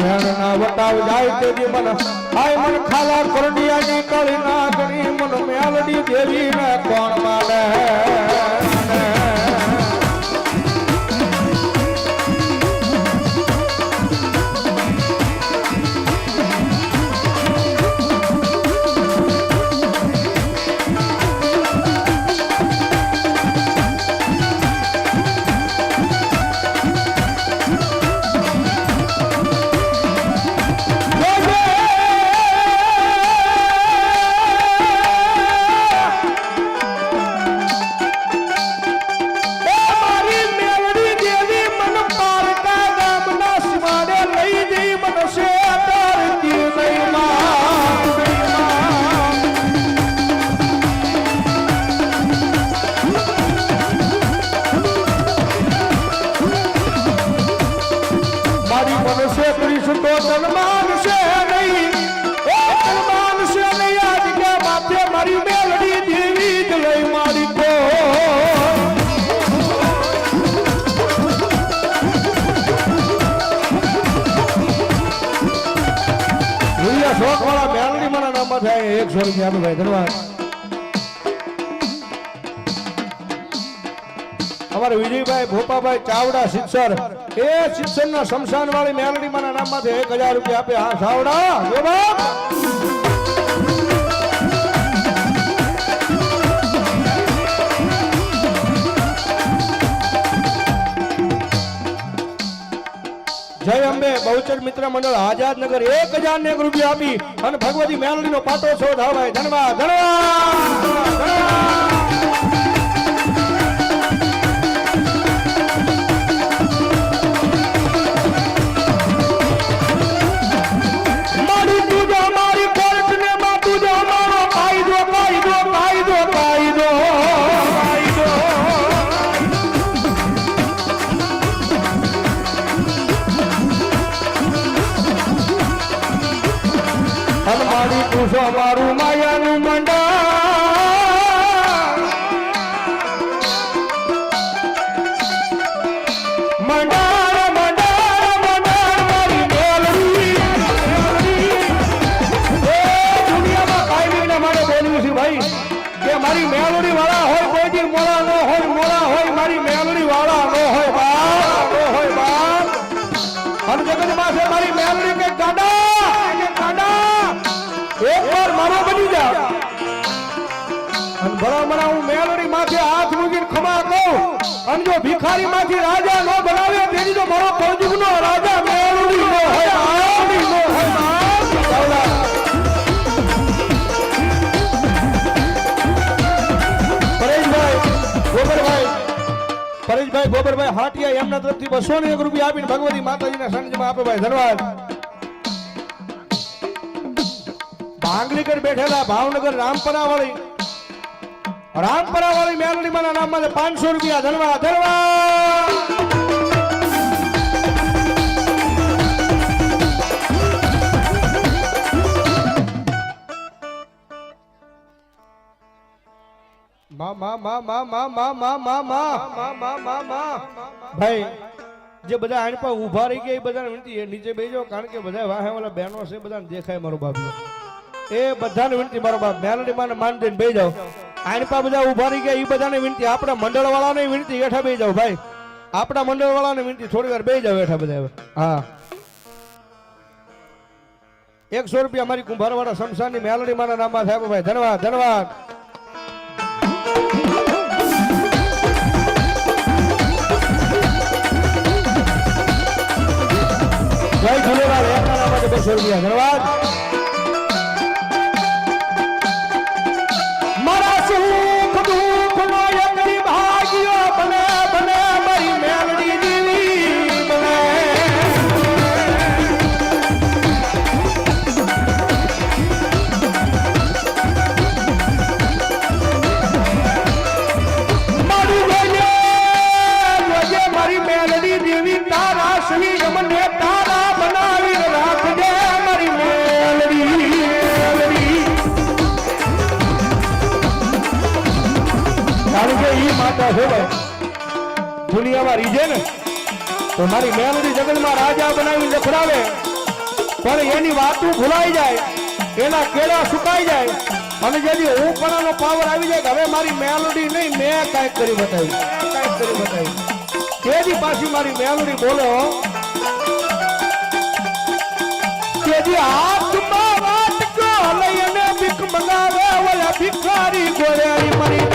વેણ ના વટાવ જાય તેજી મન હાય મન ખાલા કરડિયાની કળી ના ગણી મન મેલડી દેવી ને કોણ માને અમારે વિજયભાઈ ભોપાભાઈ ચાવડા શિક્ષર એ શિક્ષણ ના શમશાન વાળી મેલડી માના નામ માંથી 1000 રૂપિયા આપે. હા ચાવડા જય અંબે બહુચર મિત્ર મંડળ આઝાદનગર 1001 રૂપિયા આપી અને ભગવતી મેલડી નો પાટો છો ધાવાય. ધન્યવાદ ધન્યવાદ. અમારું માયાનું મારી મેલડી વાળા હોય કોઈ દી મોળા ન હોય મોળા હોય મારી મેલડી વાળા ન હોય બાપ અને જગત માથે મારી મેલડી કે ગાડા એક વાર મારો બની જા અને બરાબર હું મેલડી માથે હાથ મૂકીને ખમા કહું અને જો ભિખારી માંથી રાજા ન બનાવે તેની તો મારો કળજુગનો રાજા મેલડી નો હોય પરેશભાઈ ગોબરભાઈ હાટિયા એમના તરફથી 201 રૂપિયા આપીને ભગવતી માતાજીના સાનિધ્યમાં આપે ભાઈ. ધન્યવાદ. ભાંગલીકર બેઠેલા ભાવનગર રામપરા વાળી મેલડી માના નામમાં 500 રૂપિયા. ધન્યવાદ ધન્યવાદ. ભાઈ જે બધા આણ પર ઉભા રહી ગયા એ બધા વિનંતી નીચે બેજો કારણ કે બધા વાહે વાળા બહેનો છે બધાને દેખાય મારો બાપ એ બધાને વિનંતી મારો બાપ મેલડી માને માન દઈને બેસી જાઓ. આણ પર બધા ઉભા રહી ગયા એ બધાને વિનંતી આપણા મંડળ વાળાને વિનંતી હેઠા બેસી જાઓ ભાઈ આપણા મંડળ વાળાને વિનંતી થોડી વાર બેસી જાઓ હેઠા બધા. હા 100 રૂપિયા મારી કુંભારવાળા શમશાનની મેલડી માના નામમાં થાય ભાઈ. ધન્યવાદ ધન્યવાદ. જય ઝૂલેલાલ એમના નામ માટે 200 રૂપિયા. ધન્યવાદ. મારા સુખ દુઃખ નો એકલી ભાગ્યો બને બને મારી મેલડી દેવી બને મારી મેલડી દેવી તારા શ્રી મને તારા બનાવી રાખજે મારી મેલડી. કારણ કે ઈ માતા છે ભાઈ દુનિયામાં રીજે ને તો મારી મેલડી જગતમાં રાજા બનાવી લખડાવે પણ એની વાતું ભૂલાઈ જાય, એના કેળા સુકાઈ જાય અને જેથી ઉપણાનો પાવર આવી જાય કે હવે મારી મેલોડી નહીં, મેં કાંઈક કરી બતાવી, તેથી પાછી મારી મેલોડી બોલો તેથી હાથમાં વાટકો લઈ અને ભીખ મંગાવે ઓલા ભિખારી ગોળ્યાની મરી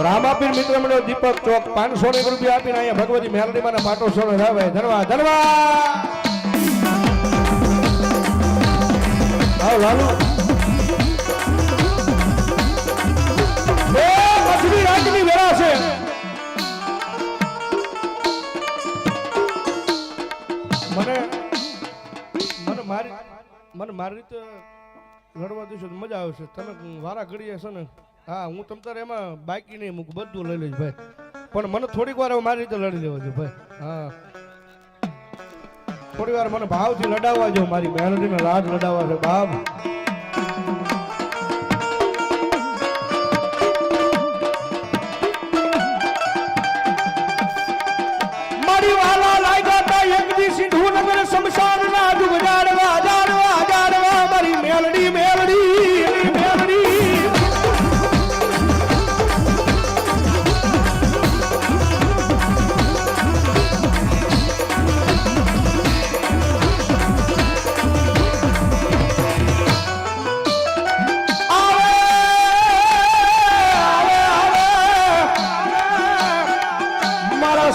રામાપીર મિત્ર મંડળ દીપક ચોક 500 રૂપિયા આપીને અહીંયા ભગવતી મેલડી માં પાટો સોનો રાવે ધનવા આવ લાલુ એ મછલી રાજની વેરા છે મને મારી રીતે લડવા દેશો તો મજા આવશે. તમે વારા ઘડીએ છે ને, હા હું તમ તારે એમાં બાકી નહીં મૂકું, બધું લઈ લઈશ ભાઈ, પણ મને થોડીક વાર મારી રીતે લડી લેવા દો ભાઈ. હા થોડી વાર મને ભાવથી લડાવવા જો, મારી મેલોડીને લાડ લડાવવા છે બાપ. મારી વાલા લાગ્યા તા એક દી સિંધુનગર શમશાન ના દુગ જાડવા જાડવા જાડવા મારી મેલડી મેલડી મેલડી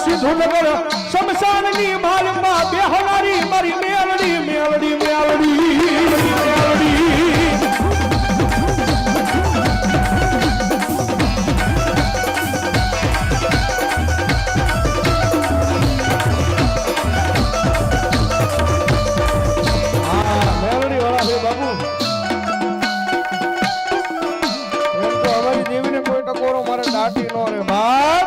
સિંધુનગર શમશાનની માલમાં બેહનારી મારી મેલડી મેલડી મેલડી મેલડી વાળા છે બાબુ. એમ તો અમારી દેવીને કોઈ ટકોરો મારે દાટી નો રે બાપ.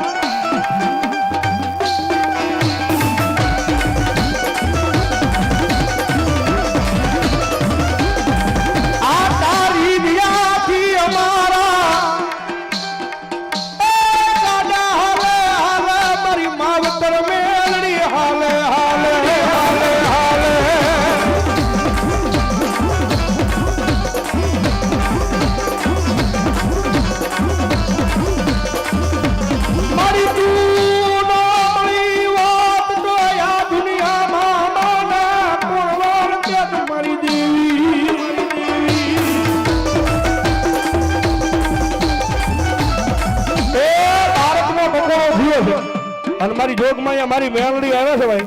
અને મારી જોગમાં મારી મેલડી આવે છે ભાઈ,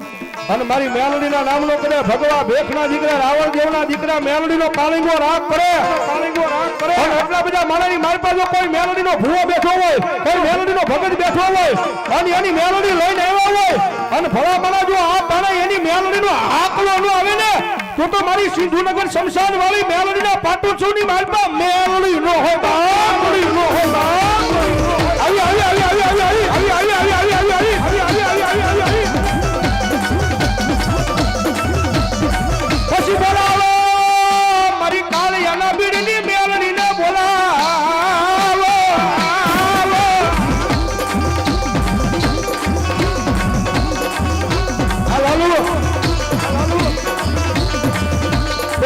અને મારી મેલડીના નામનો કરે ભગવા ભેખના દીકરા રાવણ દેવના દીકરા મેલડીનો પાણીગો રાગ કરે અને એટલા બધા માણસની મારી પાસે કોઈ મેલડીનો ભૂવો બેઠો હોય, કોઈ મેલડીનો ભગત બેઠો હોય અને એની મેલડી લઈને આવ્યા હોય અને ભલા માણા જો આ પાણે એની મેલડીનો આકલો ન આવે ને તો મારી સિંધુનગર શમશાન વાળી મેલડીના પાટોત્સવની મારી પાસે મેલડી ન હોય બાપડી ન હોય બાપ. આવી આવી આવી આવી આવી આવી આવી આવી આવી પછી બોલાવો મારી કાળિયાના બીડની મેલડીને બોલાવો.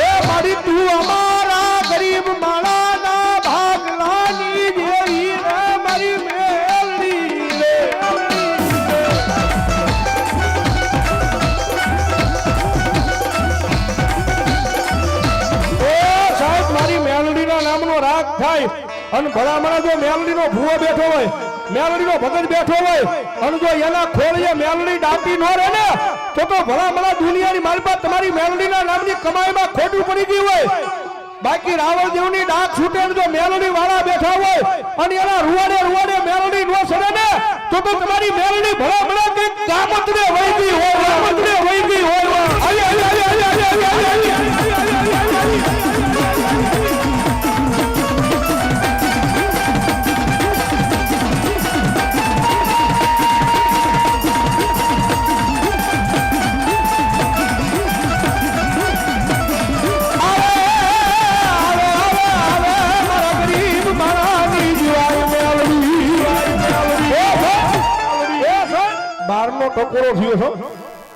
એ મારી તું અમારા ગરીબ માણાના ભાગલાની દેવી રે મારી મેલડી રે. રાગ થાય અને ભલામણા જો મેલડીનો ભૂવો બેઠો હોય, મેલડીનો ભગત બેઠો હોય અને જો એના ખોળીએ મેલડી દાટી ન રહે ને તો ભલા ભલા દુનિયાની મારી પાસે તમારી મેલોડીના નામની કમાઈમાં ખોટું પડી ગયું હોય બાકી રાવણ દેવની ડાક છૂટે જો મેલોડી વાળા બેઠા હોય અને એના રૂવાડે મેલોડી નો સરે ને તો તમારી મેલોડી ભલા ભલા કઈક કામતને વહી ગઈ હોય ટકોરો થયો છો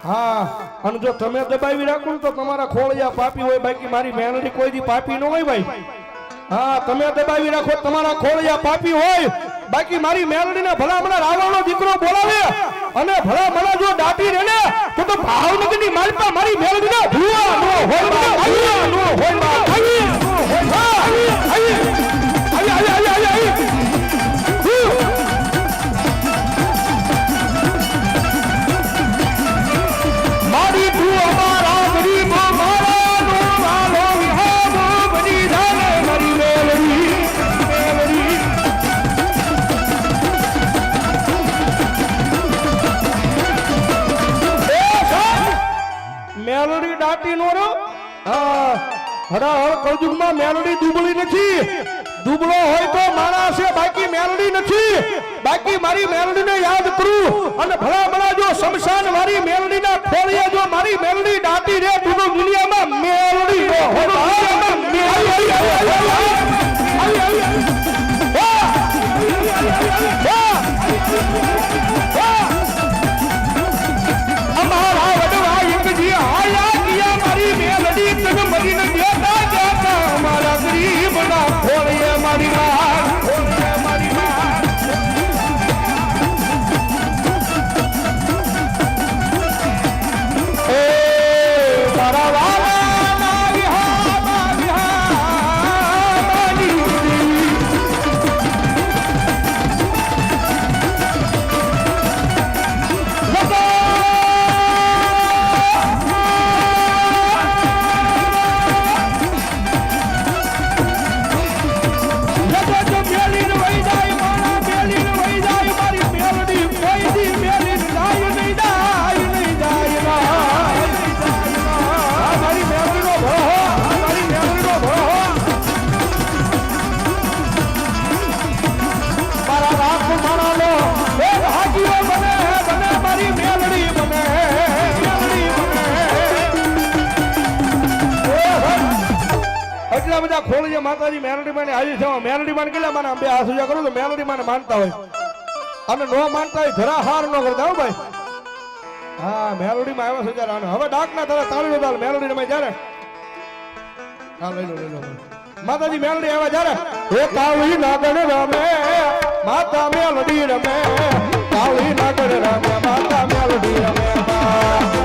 હા અને જો તમે દબાવી રાખો તો તમારા ખોળિયા પાપી હોય બાકી મારી મેલડી કોઈ દી પાપી ન હોય ભાઈ હા તમે દબાવી રાખો તમારા ખોળિયા પાપી હોય બાકી મારી મેલડીને ભલા ભલા રાવણનો દીકરો બોલાવે અને ભલા ભલા જો દાટી રહે ને તો ભાવનગરની માલપા મારી મેલડીને ભૂવા નો હોય મેલોડી દાટી નો રો હરા કળજુગમાં મેલોડી દુબળી નથી દુબળો હોય તો માણસ છે બાકી મેલોડી નથી બાકી મારી મેલોડીને યાદ કરું અને ભલા ભલા જો શમશાન મારી મેલોડીના ખોળીએ જો મારી મેલોડી દાટી રે તો દુનિયામાં મેલોડી નો અમારા વડવા એક જી આયા કિયા મારી મેલડી તન મરીને દેતા જાતા અમારા ગરીબના ખોળીએ મારી માં એ મારા વાલા ના વિહા મારી બધા ખોળીએ માતાજી મેલડી માને આવી છે મેલડી માને કેટલા માને બે હાથ ઉજા કરો તો મેલડી માને માનતા હોય અને નો માનતા હોય ધરા હાર નો કરતા હો ભાઈ હા મેલડી માં આવ્યા છે જરા હવે ડાક ના તારે તાળી નો મેલડી ને જ્યારે હા લઈ લો માતાજી મેલડી આવ્યા જ્યારે હે કાળી નાગણ રમે માતા મેલડી રમે કાળી નાગણ રમે માતા મેલડી રમે